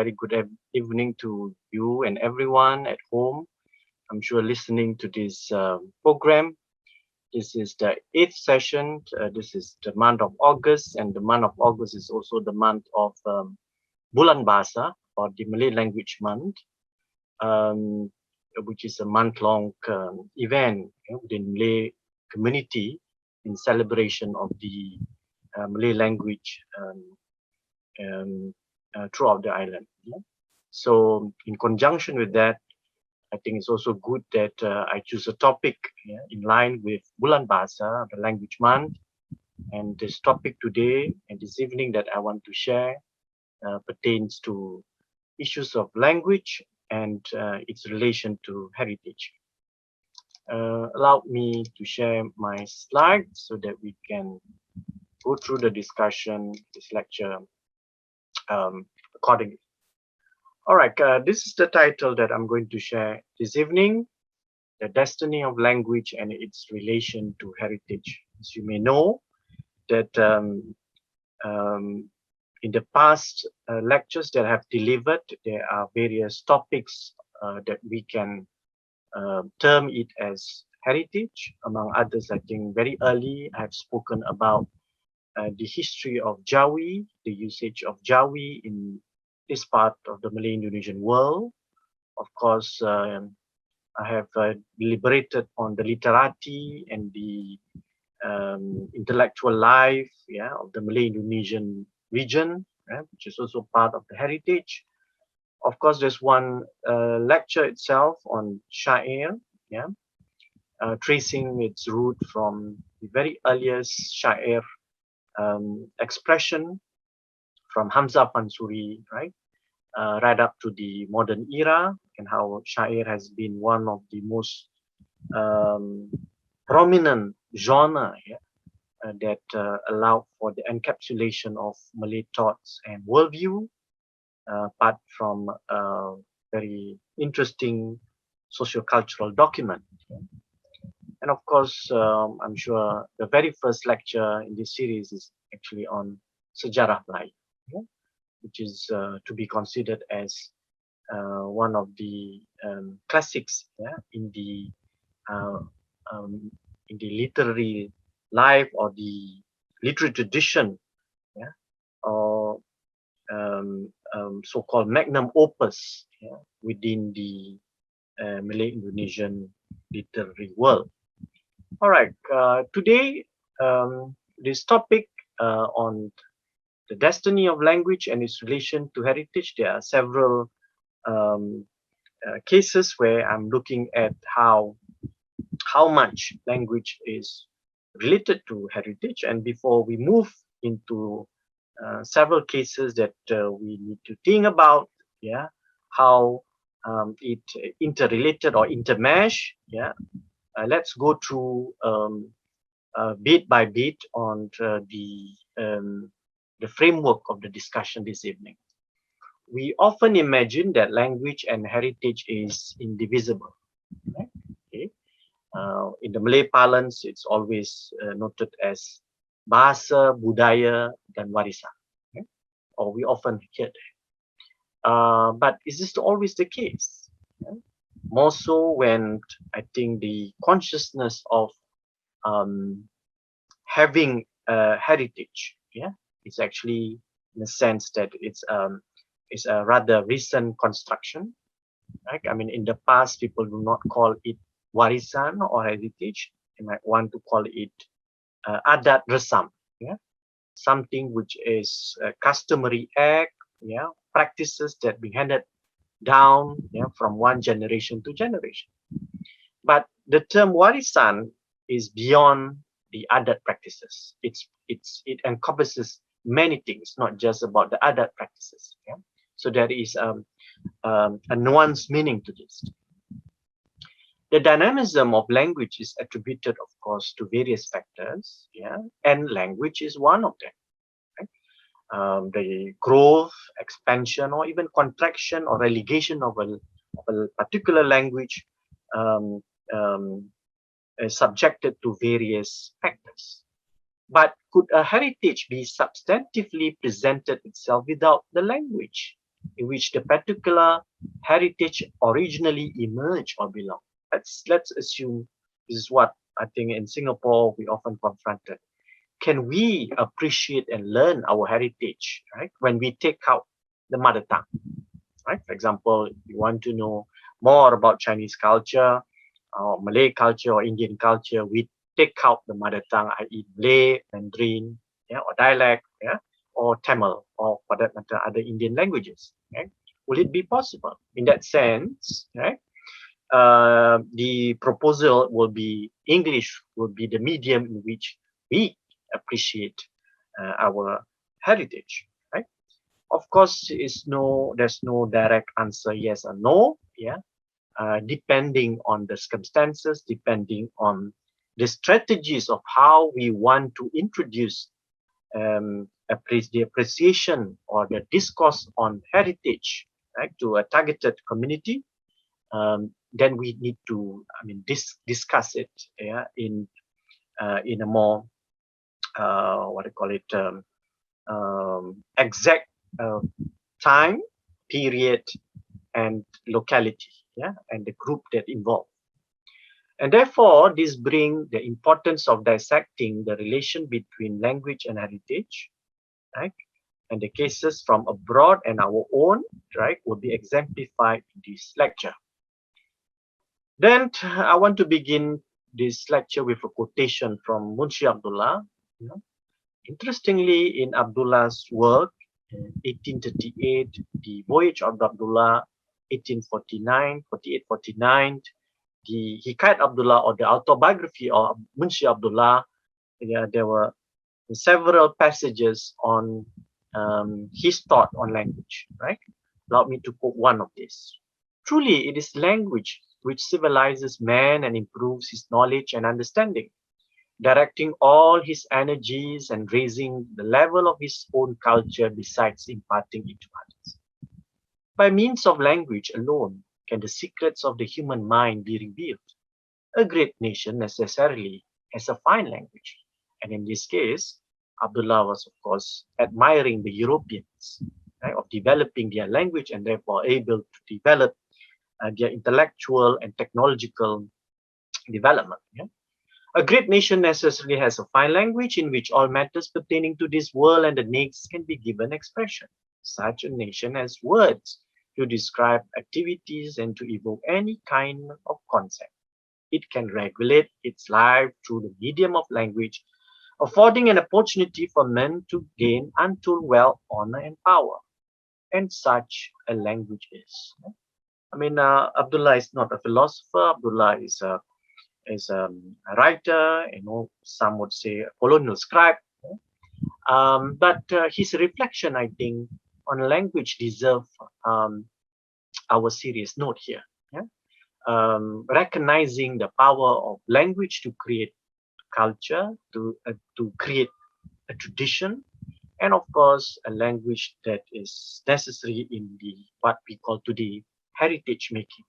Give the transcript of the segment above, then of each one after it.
very good evening to you and everyone at home. I'm sure listening to this program. This is the 8th session. This is the month of August, and the month of August is also the month of Bulan Bahasa, or the Malay Language Month, which is a month-long event within Malay community in celebration of the Malay language throughout the island. So in conjunction with that, I think it's also good that I choose a topic in line with Bulan Bahasa, the language month. And this topic today and this evening that I want to share pertains to issues of language and its relation to heritage. Allow me to share my slides so that we can go through the discussion, this lecture accordingly. All right, this is the title that I'm going to share this evening, The Destiny of Language and Its Relation to Heritage. As you may know, that in the past lectures that I have delivered, there are various topics that we can term it as heritage. Among others, I think very early I have spoken about the history of Jawi, the usage of Jawi in this part of the Malay-Indonesian world. Of course, I have deliberated on the literati and the intellectual life of the Malay-Indonesian region, which is also part of the heritage. Of course, there's one lecture itself on Syair, tracing its root from the very earliest Syair expression from Hamzah Pansuri, right up to the modern era, and how Syair has been one of the most prominent genre that allowed for the encapsulation of Malay thoughts and worldview, apart from a very interesting socio-cultural document. And of course, I'm sure the very first lecture in this series is actually on Sejarah Melayu, which is to be considered as one of the classics in the literary life or the literary tradition, or so-called magnum opus within the Malay-Indonesian literary world. All right, today this topic on the destiny of language and its relation to heritage. There are several cases where I'm looking at how much language is related to heritage. And before we move into several cases that we need to think about, how it interrelated or intermesh, let's go through bit by bit on the framework of the discussion this evening. We often imagine that language and heritage is indivisible. In the Malay parlance, it's always noted as bahasa, budaya, dan warisan. Or we often hear that. But is this always the case? More so when I think the consciousness of having a heritage, it's actually in a sense that it's a rather recent construction. Right? I mean, in the past, people do not call it warisan or heritage. They might want to call it adat resam, something which is a customary act, practices that be handed down from one generation to generation. But the term warisan is beyond the adat practices. It encompasses many things, not just about the adat practices. So there is a nuanced meaning to this. The dynamism of language is attributed, of course, to various factors, and language is one of them. The growth, expansion, or even contraction or relegation of a particular language is subjected to various factors. But could a heritage be substantively presented itself without the language? in which the particular heritage originally emerged or belong. Let's assume this is what I think in Singapore we often confronted. Can we appreciate and learn our heritage, right? When we take out the mother tongue, right? For example, you want to know more about Chinese culture, or Malay culture, or Indian culture, we take out the mother tongue, i.e., Malay, Mandarin, yeah, or dialect, yeah, or Tamil, or for that matter, other Indian languages. Right? Will it be possible? In that sense, right? The proposal will be English will be the medium in which we appreciate our heritage, right? Of course, there's no direct answer, yes or no, yeah, depending on the circumstances, depending on the strategies of how we want to introduce the appreciation or the discourse on heritage, right, to a targeted community. Then we need to, discuss it, yeah, in a more what I call it exact time, period, and locality, yeah, and the group that involved. And therefore, this brings the importance of dissecting the relation between language and heritage, right? And the cases from abroad and our own, right, will be exemplified in this lecture. Then I want to begin this lecture with a quotation from Munshi Abdullah. You know, interestingly, in Abdullah's work, 1838, The Voyage of Abdullah, 1849, 48-49, the Hikayat Abdullah, or the autobiography of Munshi Abdullah, yeah, there were several passages on his thought on language, right? Allow me to quote one of these. Truly, it is language which civilizes man and improves his knowledge and understanding, directing all his energies and raising the level of his own culture besides imparting it to others. By means of language alone can the secrets of the human mind be revealed. A great nation necessarily has a fine language, and in this case, Abdullah was, of course, admiring the Europeans, right, of developing their language and therefore able to develop their intellectual and technological development. Yeah? A great nation necessarily has a fine language in which all matters pertaining to this world and the next can be given expression. Such a nation has words to describe activities and to evoke any kind of concept. It can regulate its life through the medium of language, affording an opportunity for men to gain untold wealth, honor, and power. And such a language is. Abdullah is not a philosopher. Abdullah is a writer. Some would say a colonial scribe. But his reflection, I think, on language deserve our serious note here. Yeah? Recognizing the power of language to create culture, to create a tradition, and of course a language that is necessary in the what we call today heritage making.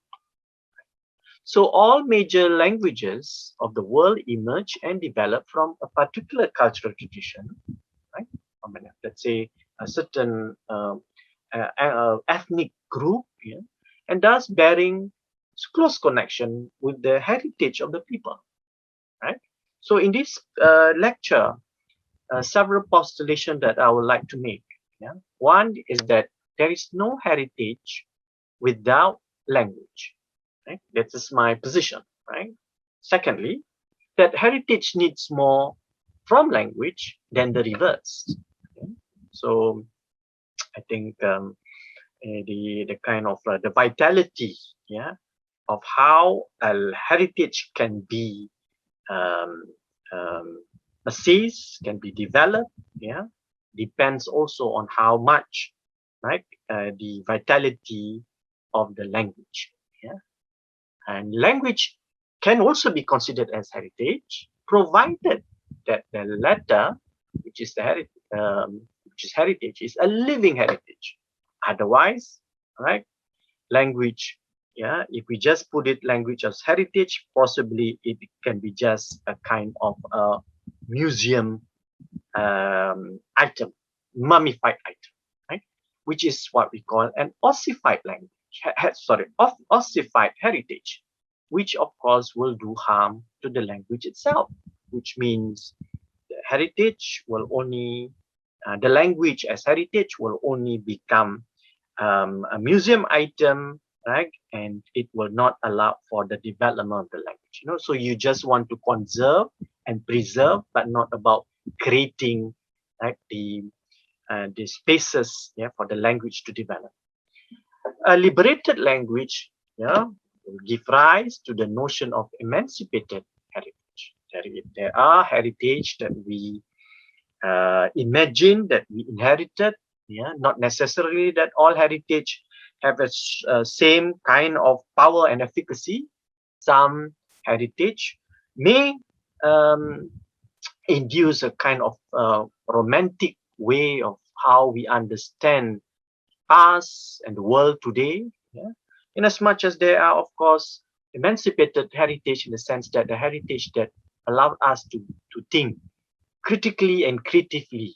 So all major languages of the world emerge and develop from a particular cultural tradition, right? Let's say a certain ethnic group, yeah, and thus bearing close connection with the heritage of the people, right? So in this lecture, several postulations that I would like to make. Yeah? One is that there is no heritage without language. Right? That is my position. Right? Secondly, that heritage needs more from language than the reverse. Okay? So I think the kind of the vitality, yeah, of how a heritage can be assessed, can be developed, yeah, depends also on how much, right, the vitality of the language, yeah. And language can also be considered as heritage, provided that the latter, which is heritage, is a living heritage. Otherwise, right, language, yeah, if we just put it language as heritage, possibly it can be just a kind of a museum item, mummified item, right? which is what we call an ossified language, ossified heritage, which of course will do harm to the language itself, which means the heritage will only, the language as heritage will only become a museum item, right? And it will not allow for the development of the language. So you just want to conserve and preserve, but not about creating, right, the spaces, yeah, for the language to develop. A liberated language, yeah, will give rise to the notion of emancipated heritage. There are heritage that we imagine that we inherited, yeah, not necessarily that all heritage have a same kind of power and efficacy. Some heritage may induce a kind of romantic way of how we understand us and the world today. Yeah? In as much as there are, of course, emancipated heritage in the sense that the heritage that allowed us to think critically and creatively,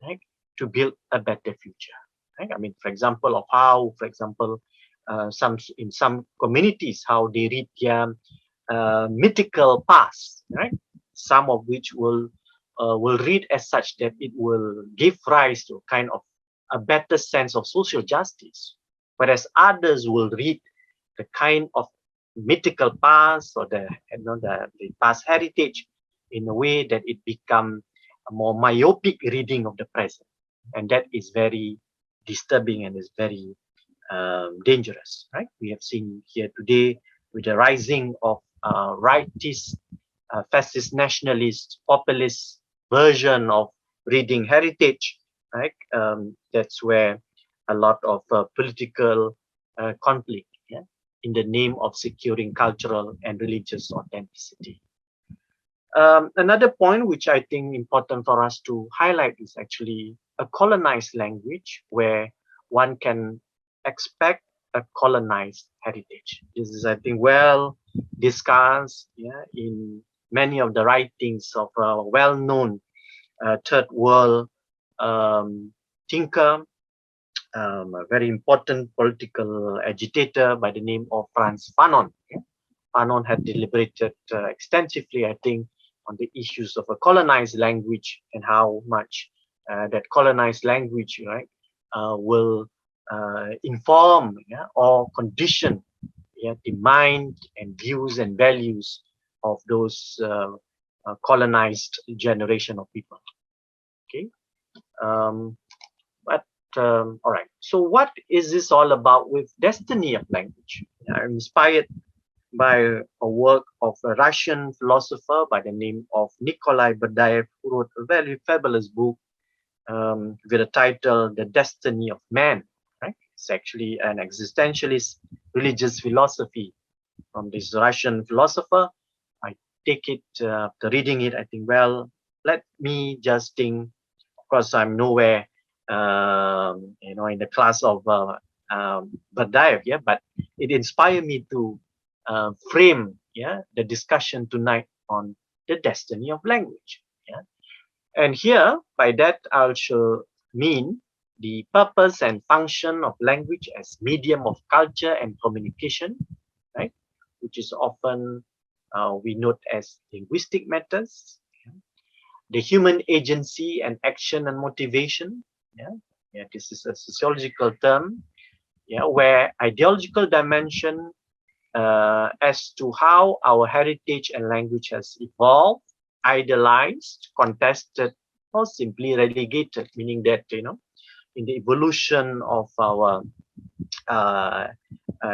right, to build a better future. Right? I mean, for example, of how, for example, in some communities, how they read their mythical past, right? Some of which will read as such that it will give rise to kind of a better sense of social justice, whereas others will read the kind of mythical past or the past heritage in a way that it become a more myopic reading of the present, and that is very disturbing and is very dangerous, right? We have seen here today with the rising of rightist, fascist, nationalist, populist version of reading heritage, right? That's where a lot of political conflict, yeah, in the name of securing cultural and religious authenticity. Another point which I think important for us to highlight is actually a colonized language where one can expect a colonized heritage. This is, I think, well discussed, yeah, in many of the writings of a well-known third world thinker, a very important political agitator by the name of Frantz Fanon. Yeah? Fanon had deliberated extensively, I think, on the issues of a colonized language and how much that colonized language, right, will inform, yeah, or condition, yeah, the mind and views and values of those colonized generation of people. Okay, but all right. So what is this all about with destiny of language? I'm inspired by a work of a Russian philosopher by the name of Nikolai Berdyaev, who wrote a very fabulous book with the title "The Destiny of Man." Right? It's actually an existentialist religious philosophy from this Russian philosopher. I take it after reading it, I think, well, let me just think. Of course, I'm nowhere, in the class of Berdyaev, yeah, but it inspired me to frame, yeah, the discussion tonight on the destiny of language. Yeah, and here by that I shall mean the purpose and function of language as medium of culture and communication, right? Which is often we note as linguistic matters. Yeah? The human agency and action and motivation. Yeah, yeah. This is a sociological term. Yeah, where ideological dimension as to how our heritage and language has evolved, idealized, contested, or simply relegated, meaning that, in the evolution of our uh,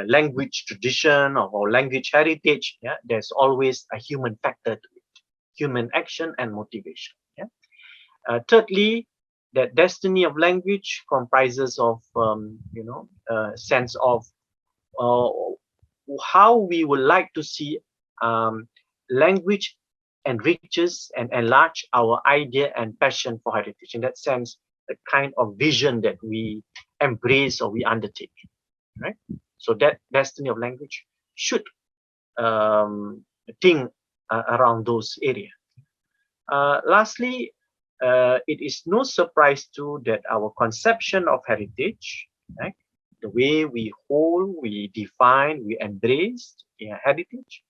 language tradition, of our language heritage, yeah, there's always a human factor to it, human action and motivation. Yeah. Thirdly, that destiny of language comprises of, sense of uh, how we would like to see language enriches and enlarge our idea and passion for heritage. In that sense, the kind of vision that we embrace or we undertake, right? So that destiny of language should think around those areas. Lastly, it is no surprise too that our conception of heritage, right, the way we hold, we define, we embrace, yeah, heritage,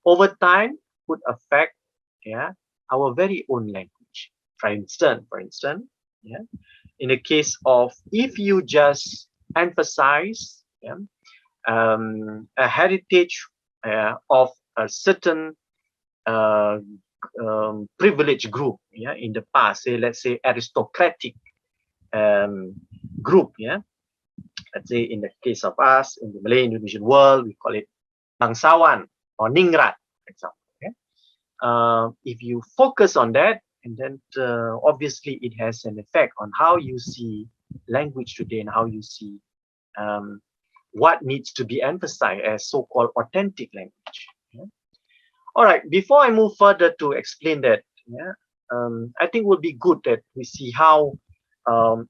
over time could affect, yeah, our very own language. For instance, yeah, in the case of, if you just emphasize, yeah, a heritage of a certain uh, privileged group, yeah, in the past, say, let's say aristocratic um, group, yeah, let's say in the case of us in the Malay Indonesian world, we call it bangsawan or ningrat, for example. Okay? If you focus on that, and then obviously it has an effect on how you see language today and how you see um, what needs to be emphasized as so-called authentic language. Yeah? All right, before I move further to explain that, yeah, I think it would be good that we see how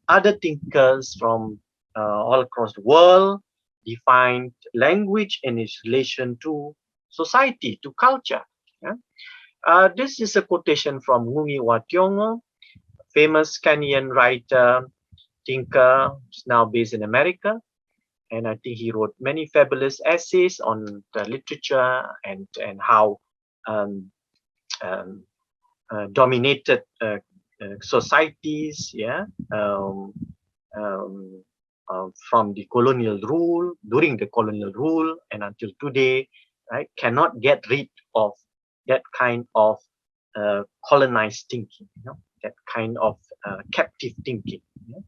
other thinkers from all across the world defined language and its relation to society, to culture. Yeah? This is a quotation from Ngumi Wa Tiongo, famous Kenyan writer, thinker, who's now based in America. And I think he wrote many fabulous essays on the literature and how um, um, dominated societies, yeah, um, from the colonial rule, during the colonial rule, and until today, right, cannot get rid of that kind of colonized thinking, you know, that kind of captive thinking. Yeah?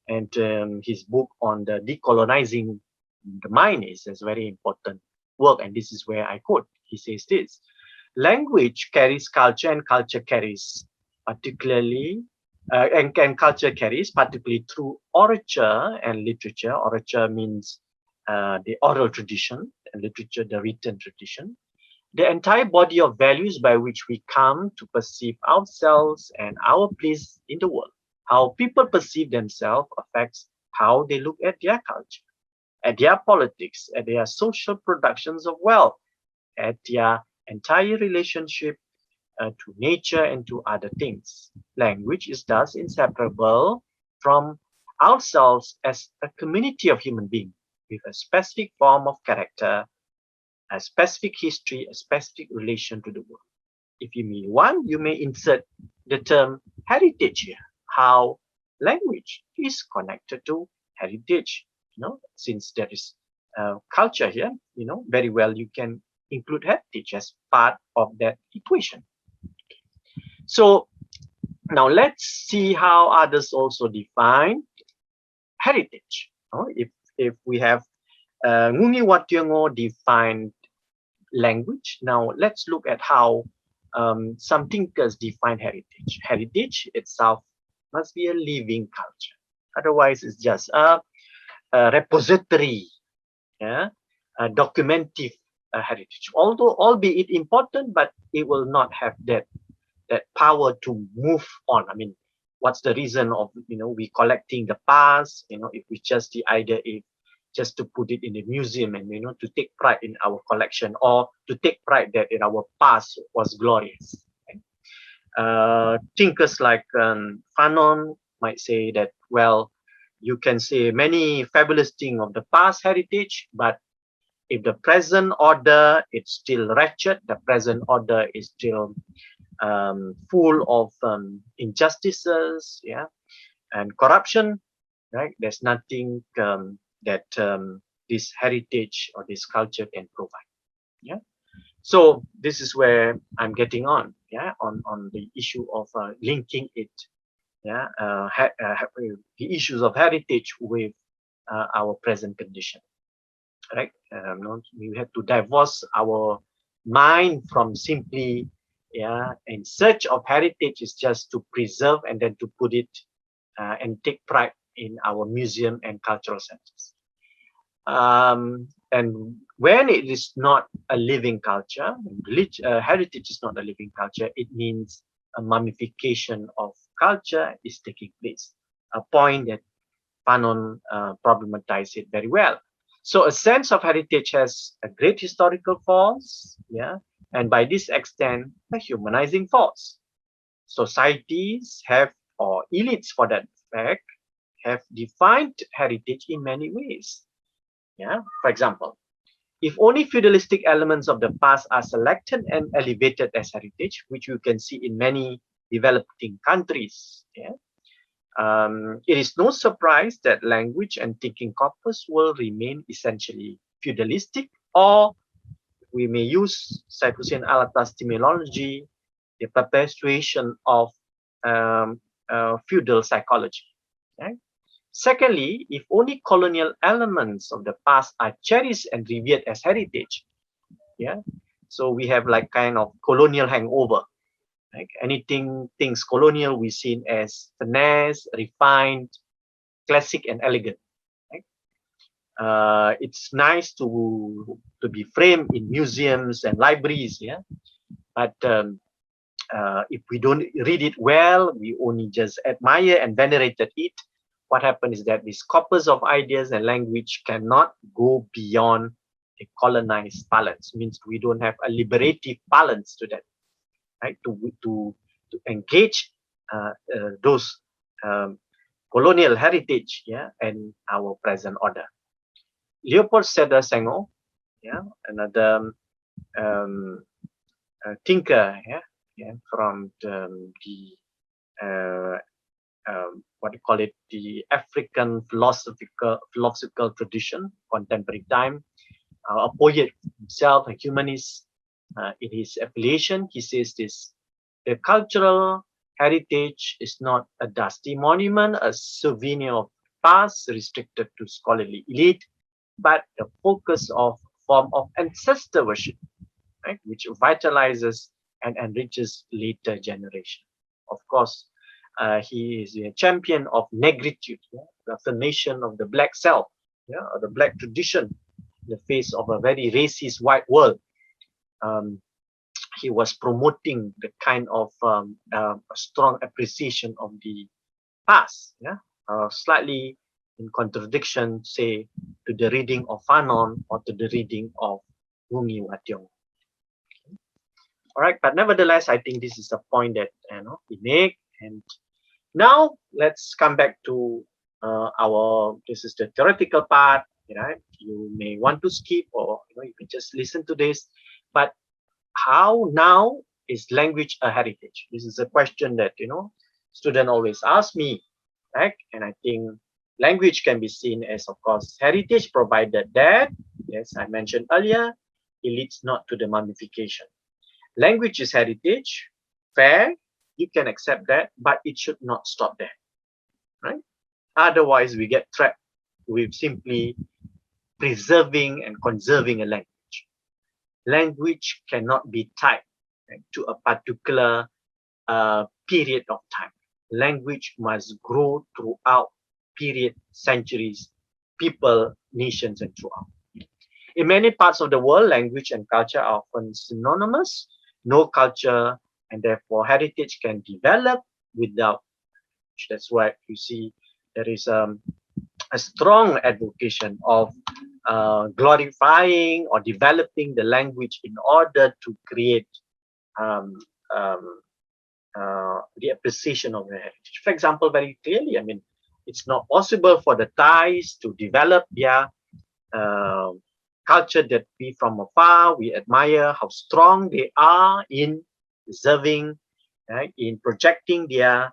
And his book on the decolonizing the mind is a very important work, and this is where I quote. He says this: language carries culture, and culture carries particularly, and culture carries particularly through orature and literature. Orature means the oral tradition, and literature the written tradition. The entire body of values by which we come to perceive ourselves and our place in the world. How people perceive themselves affects how they look at their culture, at their politics, at their social productions of wealth, at their entire relationship to nature and to other things. Language is thus inseparable from ourselves as a community of human beings with a specific form of character, a specific history, a specific relation to the world. If you mean one, you may insert the term heritage here. How language is connected to heritage. You know, since there is culture here, you know, very well you can include heritage as part of that equation. So now let's see how others also define heritage. If we have Ngungi Wationgo defined language, now let's look at how some thinkers define heritage. Heritage itself must be a living culture. Otherwise, it's just a repository, yeah, a documentive heritage. Although, albeit important, but it will not have that power to move on. I mean, what's the reason of, you know, we collecting the past? You know, if we just the idea is just to put it in the museum and, you know, to take pride in our collection, or to take pride that in our past was glorious. Thinkers like Fanon might say that, well, you can say many fabulous things of the past heritage, but if the present order it's still wretched, the present order is still full of injustices, yeah, and corruption, right? There's nothing that this heritage or this culture can provide. Yeah. So this is where I'm getting on, yeah, on the issue of linking it, yeah, the issues of heritage with our present condition, right? We have to divorce our mind from simply, yeah, in search of heritage is just to preserve and then to put it and take pride in our museum and cultural centers. And when it is not a living culture, heritage is not a living culture, it means a mummification of culture is taking place. A point that Fanon problematized it very well. So a sense of heritage has a great historical force, yeah, and by this extent, a humanizing force. societies have, or elites for that fact, have defined heritage in many ways. Yeah, for example, if only feudalistic elements of the past are selected and elevated as heritage, which you can see in many developing countries, yeah, it is no surprise that language and thinking corpus will remain essentially feudalistic, or we may use Said Hussein Alatas terminology, the perpetuation of feudal psychology. Okay? Secondly, if only colonial elements of the past are cherished and revered as heritage, yeah, so we have like kind of colonial hangover. Like anything things colonial we seen as finesse, refined, classic, and elegant. Right? It's nice to be framed in museums and libraries, yeah. But if we don't read it well, we only just admire and venerated it. What happens is that this corpus of ideas and language cannot go beyond a colonized balance. Means we don't have a liberative balance to that, right? To engage those colonial heritage, yeah, and our present order. Leopold Sedar Senghor, yeah, another um, thinker, yeah, yeah, from the what do you call it, the African philosophical tradition, contemporary time, a poet himself, a humanist. In his affiliation, he says this: the cultural heritage is not a dusty monument, a souvenir of past restricted to scholarly elite, but the focus of form of ancestor worship, right, which vitalizes and enriches later generation. Of course, he is a champion of negritude, yeah, the affirmation of the black self, yeah, or the black tradition in the face of a very racist white world. Um, he was promoting the kind of a strong appreciation of the past, yeah, slightly in contradiction, say, to the reading of Fanon or to the reading of Wungi Wationg. All right, but nevertheless, I think this is a point that we make. And now let's come back to this is the theoretical part. Right? You may want to skip, or you can just listen to this. But how now is language a heritage? This is a question that student always ask me, right? And I think language can be seen as, of course, heritage, provided that, as I mentioned earlier, it leads not to the mummification. Language is heritage, fair, you can accept that, but it should not stop there, right? Otherwise, we get trapped with simply preserving and conserving a language. Language cannot be tied, right, to a particular period of time. Language must grow throughout period, centuries, people, nations, and throughout. In many parts of the world, language and culture are often synonymous. No culture and therefore heritage can develop without. That's why you see there is a strong advocation of glorifying or developing the language in order to create um, um, the appreciation of the heritage. For example, very clearly, I mean, it's not possible for the Thais to develop their uh, culture that we from afar, we admire how strong they are in preserving, in projecting their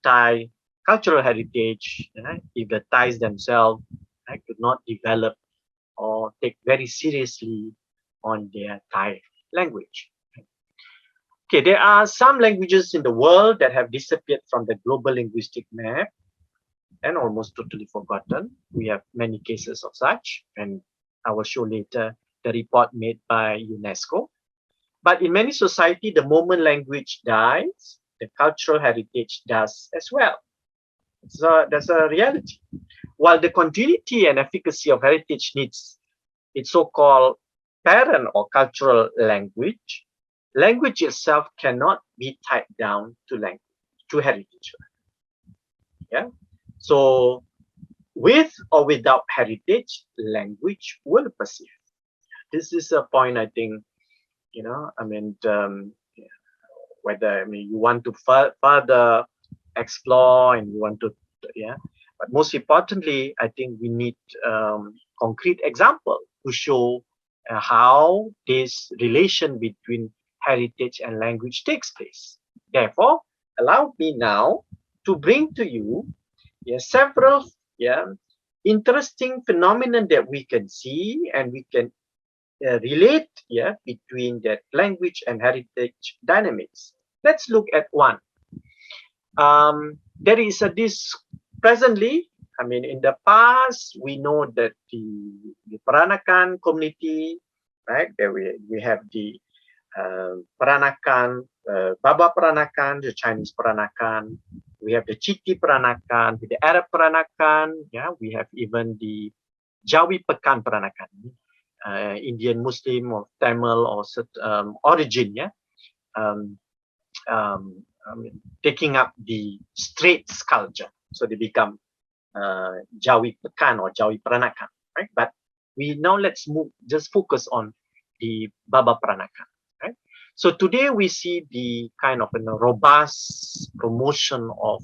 Thai cultural heritage, if the Thais themselves could not develop or take very seriously on their Thai language. Okay, there are some languages in the world that have disappeared from the global linguistic map and almost totally forgotten. We have many cases of such, and I will show later the report made by UNESCO. But in many societies, the moment language dies, the cultural heritage does as well. So that's a reality. While the continuity and efficacy of heritage needs its so-called parent or cultural language, language itself cannot be tied down to heritage. Yeah. So with or without heritage, language will persist. This is a point I think, I mean, whether, I mean, you want to further explore and you want to, yeah. But most importantly, I think we need concrete example to show how this relation between heritage and language takes place. Therefore, allow me now to bring to you, yeah, several, yeah, interesting phenomena that we can see and we can relate, yeah, between that language and heritage dynamics. Let's look at one. There is this presently, I mean, in the past, we know that the Peranakan community, right? There we have the Peranakan, Baba Peranakan, the Chinese Peranakan. We have the Chiti Peranakan, the Arab Peranakan. Yeah, we have even the Jawi Pekan Peranakan, Indian Muslim or Tamil or origin. Yeah, um, taking up the Straits culture, so they become Jawi Pekan or Jawi Peranakan, right? But we now let's move, just focus on the Baba Peranakan, right? So today we see the kind of robust promotion of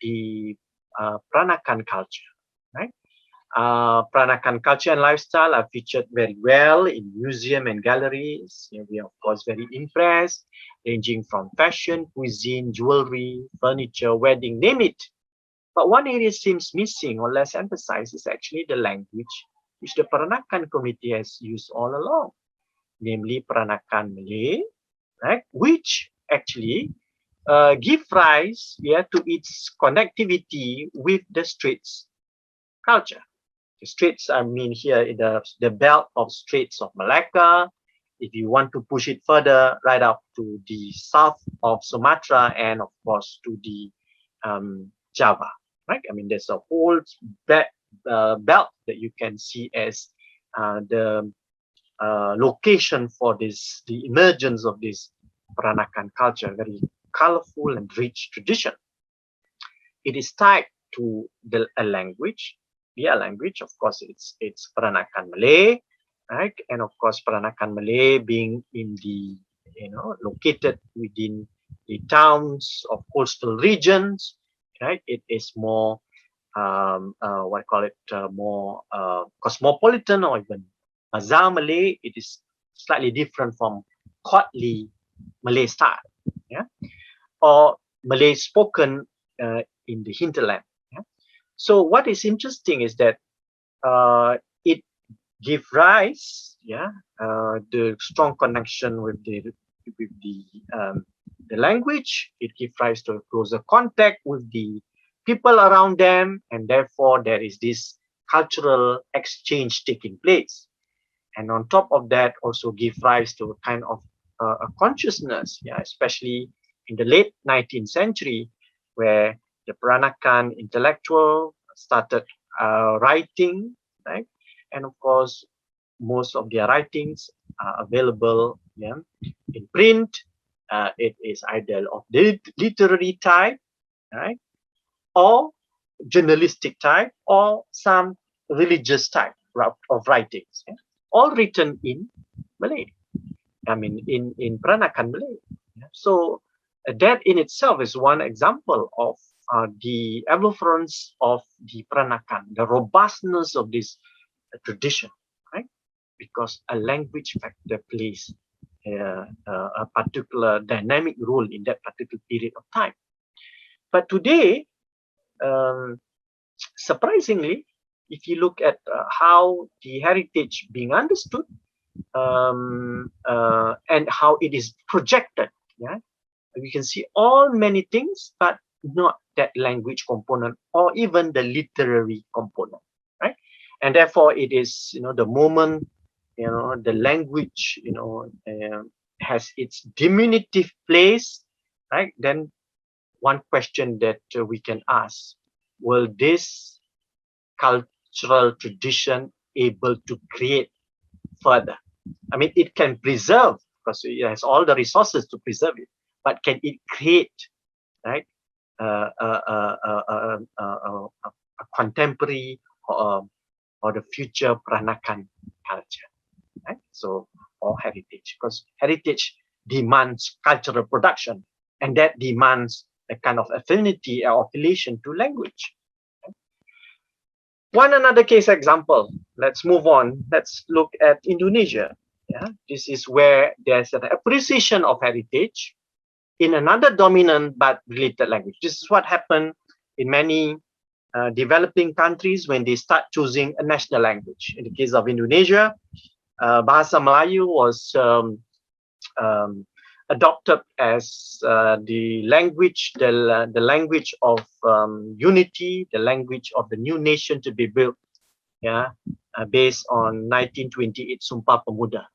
the Peranakan culture, right? Peranakan culture and lifestyle are featured very well in museum and galleries. We are of course very impressed, ranging from fashion, cuisine, jewelry, furniture, wedding, name it. But one area seems missing or less emphasized is actually the language which the Peranakan community has used all along, namely Peranakan Malay, right? Which actually give rise, yeah, to its connectivity with the Straits culture. The Straits, I mean here in the belt of Straits of Malacca. If you want to push it further, right up to the south of Sumatra and of course to the Java, right? I mean, there's a whole belt that you can see as the location for this, the emergence of this Peranakan culture, very colorful and rich tradition. It is tied to a language. Yeah, language, of course, it's Peranakan Malay, right? And of course, Peranakan Malay being in the, located within the towns of coastal regions, right? It is more, more cosmopolitan, or even Azhar Malay. It is slightly different from courtly Malay style, yeah, or Malay spoken in the hinterland. Yeah? So what is interesting is that it gives rise, yeah, the strong connection with the language. It gives rise to a closer contact with the people around them, and therefore there is this cultural exchange taking place. And on top of that, also give rise to a kind of a consciousness, yeah, especially in the late 19th century, where the Peranakan intellectual started writing, right? And of course, most of their writings are available, yeah, in print. It is either of the literary type, right, or journalistic type, or some religious type of writings, yeah? All written in Malay. I mean, in Peranakan Malay. Yeah? So that in itself is one example of the evolutions of the Peranakan, the robustness of this tradition, right? Because a language factor plays a particular dynamic role in that particular period of time. But today, um, surprisingly, if you look at how the heritage being understood, and how it is projected, yeah, we can see all many things, but not that language component or even the literary component, right? And therefore, it is, the moment, the language, has its diminutive place, right? Then one question that we can ask: will this cultural tradition able to create further? I mean, it can preserve because it has all the resources to preserve it, but can it create, right, a contemporary or the future Peranakan culture, right? So, or heritage, because heritage demands cultural production, and that demands a kind of affinity or affiliation to language. One another case example, let's move on. Let's look at Indonesia. Yeah, this is where there's an appreciation of heritage in another dominant but related language. This is what happened in many developing countries when they start choosing a national language. In the case of Indonesia, Bahasa Melayu was adopted as the language, the language of unity, the language of the new nation to be built, yeah, based on 1928 Sumpah Pemuda,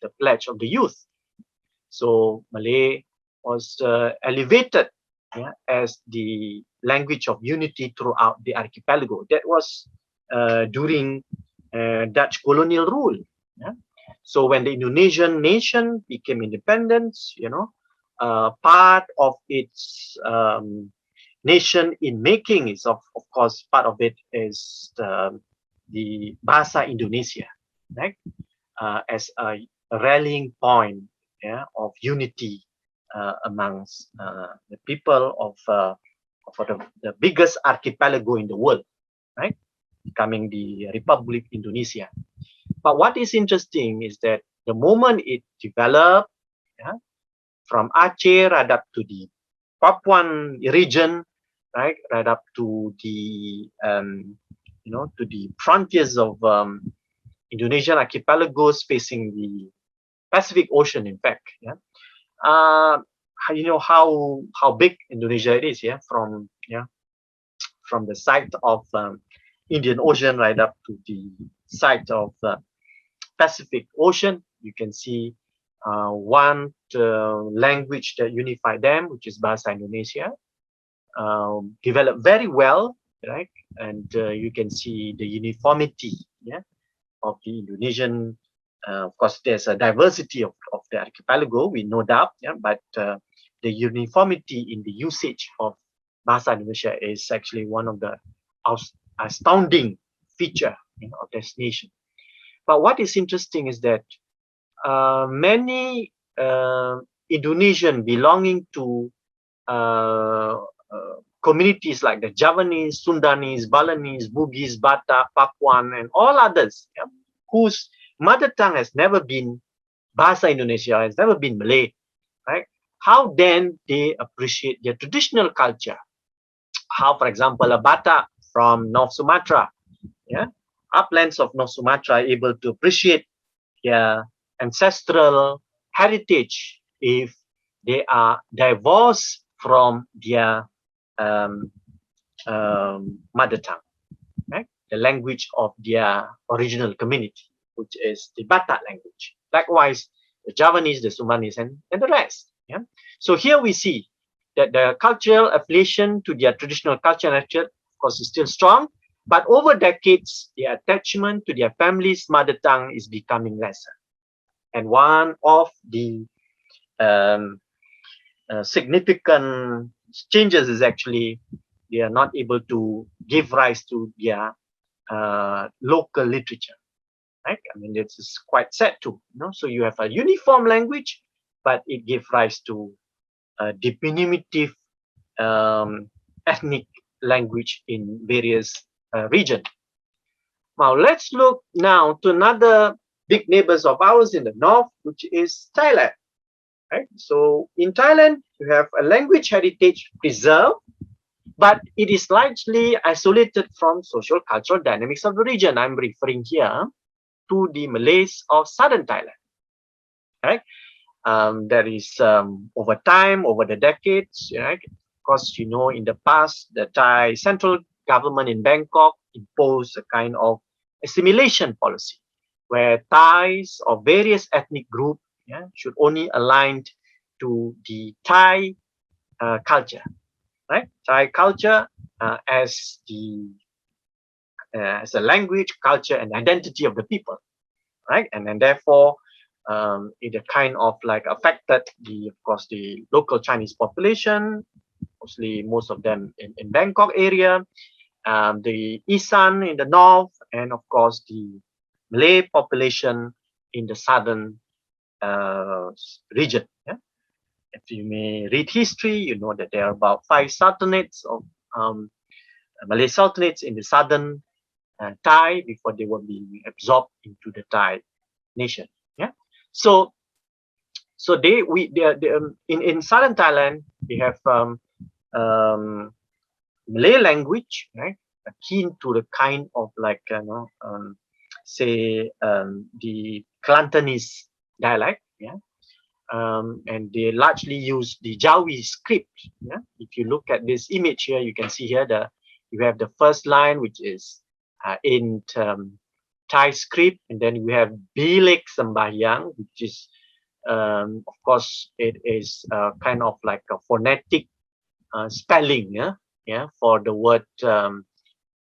the pledge of the youth. So Malay was elevated, yeah, as the language of unity throughout the archipelago. That was during Dutch colonial rule. Yeah? So when the Indonesian nation became independent, you know, part of its nation in making is of course part of it is the Bahasa Indonesia, right? As a rallying point, yeah, of unity amongst the people of the biggest archipelago in the world, right? Becoming the Republic Indonesia. But what is interesting is that the moment it developed, yeah, from Aceh right up to the Papuan region, right, right up to the you know, to the frontiers of Indonesian archipelagos facing the Pacific Ocean, in fact, yeah. You know how big Indonesia it is, yeah, from the side of Indian Ocean right up to the side of Pacific Ocean. You can see one language that unified them, which is Bahasa Indonesia, developed very well, right? And you can see the uniformity, yeah, of the Indonesian. Of course, there's a diversity of the archipelago, we no doubt, yeah, but the uniformity in the usage of Bahasa Indonesia is actually one of the astounding feature, you know, of this nation. But what is interesting is that many Indonesian belonging to communities like the Javanese, Sundanese, Balinese, Bugis, Batak, Papuan, and all others, yeah, whose mother tongue has never been Bahasa Indonesia, has never been Malay, right? How then they appreciate their traditional culture? How, for example, a Batak from North Sumatra, yeah, uplands of North Sumatra, are able to appreciate their ancestral heritage if they are divorced from their mother tongue, right? The language of their original community, which is the Batak language. Likewise, the Javanese, the Sudanese, and the rest. Yeah. So here we see that the cultural affiliation to their traditional culture and nature, of course, is still strong, but over decades, the attachment to their family's mother tongue is becoming lesser. And one of the significant changes is actually they are not able to give rise to their local literature, right? I mean, this is quite sad too. You know? So you have a uniform language, but it gives rise to a diminutive ethnic language in various regions. Now let's look now to another big neighbors of ours in the north, which is Thailand. Right? So in Thailand, you have a language heritage preserved, but it is largely isolated from social cultural dynamics of the region. I'm referring here to the Malays of southern Thailand. Right? There is over time, over the decades, right? Of course, you know, in the past, the Thai central government in Bangkok imposed a kind of assimilation policy where Thais of various ethnic groups, yeah, should only align to the Thai culture, right? Thai culture as a language, culture, and identity of the people, right? And then therefore, it kind of like affected of course, the local Chinese population, mostly most of them in Bangkok area, the Isan in the north, and of course the Malay population in the southern region. Yeah? if you may read history, you know that there are about 5 sultanates of Malay sultanates in the southern Thai before they were being absorbed into the Thai nation. Yeah. So in southern Thailand they have Malay language, right? Akin to the kind of like say the Kelantanese dialect, yeah. And they largely use the Jawi script. Yeah? If you look at this image here, you can see here you have the first line, which is in Thai script, and then we have Bilik Sembahyang, which is of course it is kind of like a phonetic spelling, yeah, for the word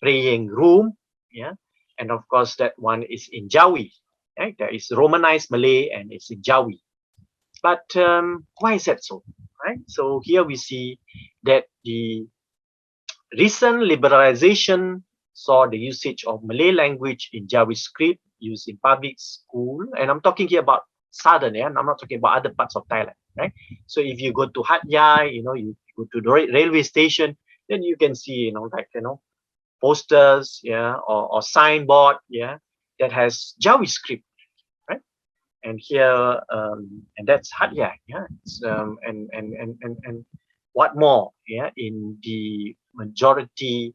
praying room, yeah, and of course that one is in Jawi, right? There is Romanized Malay and it's in Jawi. But why is that so? Right. So here we see that the recent liberalization saw the usage of Malay language in Jawi script used in public school, and I'm talking here about southern, yeah. I'm not talking about other parts of Thailand, right? So if you go to Hat Yai, you know, you go to the railway station, then you can see, posters, yeah, or signboard, yeah, that has Jawi script. And here and that's Hadia, yeah. And what more, yeah, in the majority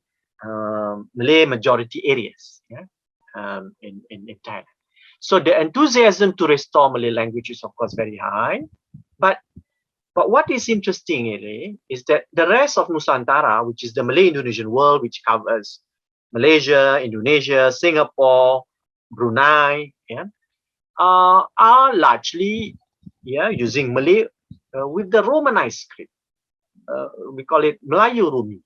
Malay majority areas, yeah, in Thailand. So the enthusiasm to restore Malay language is of course very high, but what is interesting really is that the rest of Nusantara, which is the Malay Indonesian world, which covers Malaysia, Indonesia, Singapore, Brunei, yeah, are largely, yeah, using Malay with the Romanized script. We call it Melayu Rumi.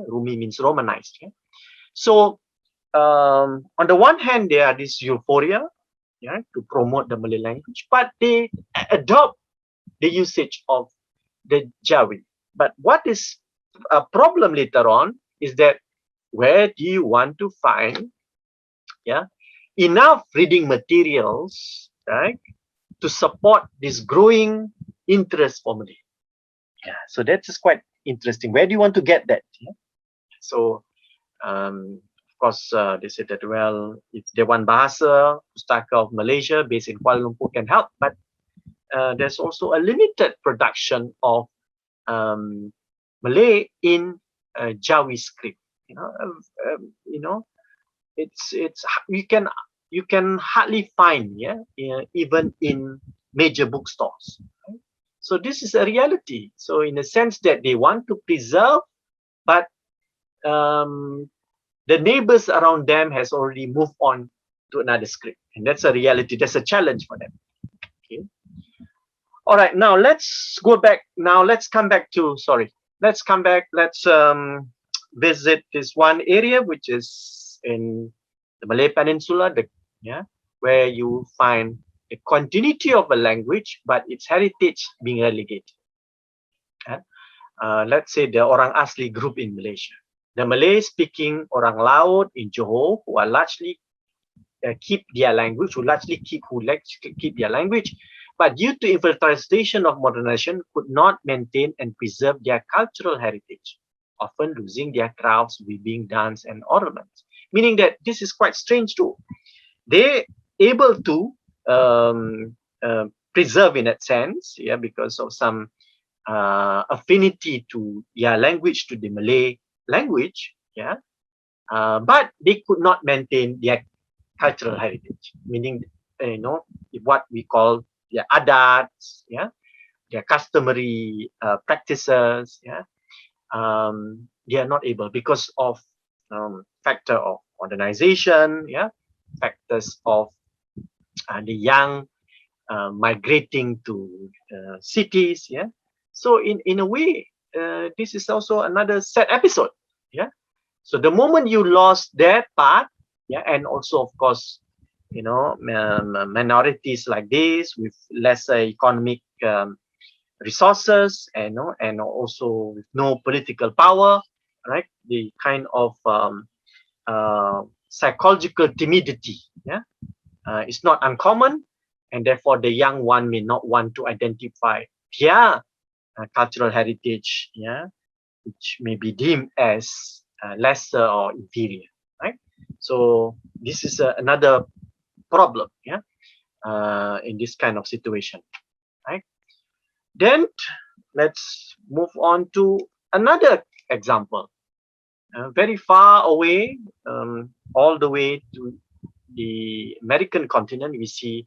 Rumi means Romanized. Yeah? So on the one hand, there are this euphoria, yeah, to promote the Malay language, but they adopt the usage of the Jawi. But what is a problem later on is that where do you want to find, yeah, enough reading materials, right, to support this growing interest for Malay? Yeah, so that is quite interesting. Where do you want to get that? Yeah? So, of course, they said that, well, if Dewan Bahasa, Pustaka of Malaysia, based in Kuala Lumpur, can help, but there's also a limited production of Malay in Jawi script. It's you can hardly find, yeah, even in major bookstores. Right? So this is a reality. So in a sense that they want to preserve, but the neighbors around them has already moved on to another script, and that's a reality. That's a challenge for them. Okay. All right. Now let's go back. Now let's come back to. Sorry. Let's come back. Let's visit this one area, which is in the Malay Peninsula, where you find the continuity of a language, but its heritage being relegated. Let's say the Orang Asli group in Malaysia. The Malay-speaking Orang Laut in Johor, who are largely keep their language, who keep their language, but due to infiltration of modernization, could not maintain and preserve their cultural heritage, often losing their crafts, weaving, dance, and ornaments. Meaning that this is quite strange too. They able to preserve in that sense, yeah, because of some affinity to their language, to the Malay language, yeah, but they could not maintain their cultural heritage, meaning what we call their adats, yeah, their customary practices, yeah, they are not able because of factor of modernization, yeah, factors of the young migrating to cities, yeah. So in a way, this is also another sad episode, yeah. So the moment you lost that part, yeah, and also of course, minorities like this with lesser economic resources, and also with no political power, right? The kind of psychological timidity, yeah, is not uncommon, and therefore the young one may not want to identify their cultural heritage, which may be deemed as lesser or inferior, right? So this is another problem, in this kind of situation, right? Then let's move on to another example, very far away, all the way to the American continent. We see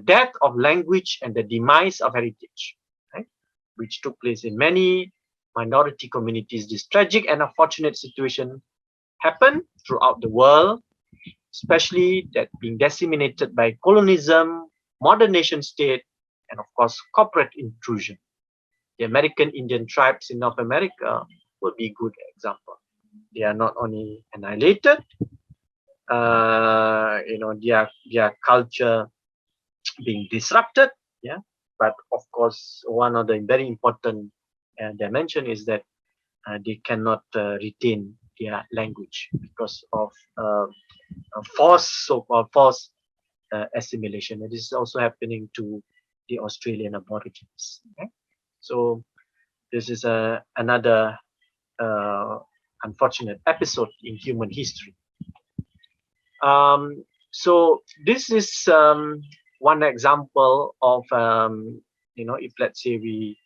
death of language and the demise of heritage, right? Which took place in many minority communities. This tragic and unfortunate situation happened throughout the world, especially that being disseminated by colonialism, modern nation state, and of course corporate intrusion. The American Indian tribes in North America would be a good example. They are not only annihilated, their culture being disrupted, but of course one of the very important dimension is that they cannot retain their language because of forced assimilation. And this is also happening to the Australian Aborigines. Okay? So this is another unfortunate episode in human history. So this is one example of, if let's say we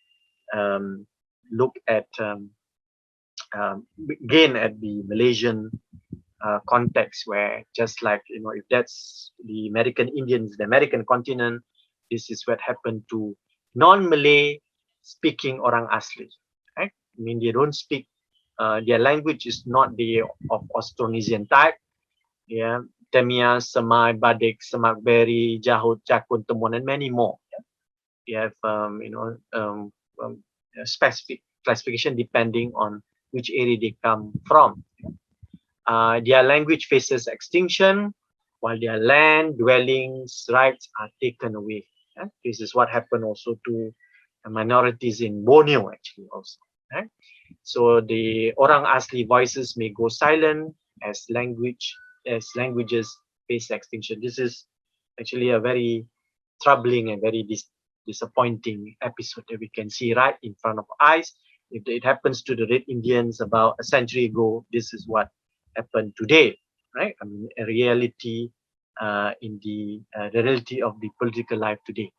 look at again at the Malaysian context, where just like, if that's the American Indians, the American continent, this is what happened to non-Malay speaking orang asli, right? I mean, they don't speak, their language is not the of Austronesian type, Temia, Semai, Badik, Semak Beri, Jahut, Jakun, Temuan, and many more. They have, specific classification depending on which area they come from. Their language faces extinction, while their land, dwellings, rights are taken away. This is what happened also to minorities in Borneo, actually, also. So the orang asli voices may go silent as languages face extinction. This is actually a very troubling and very disappointing episode that we can see right in front of our eyes. If it happens to the Red Indians about a century ago, this is what happened today, right? I mean, a reality in the reality of the political life today.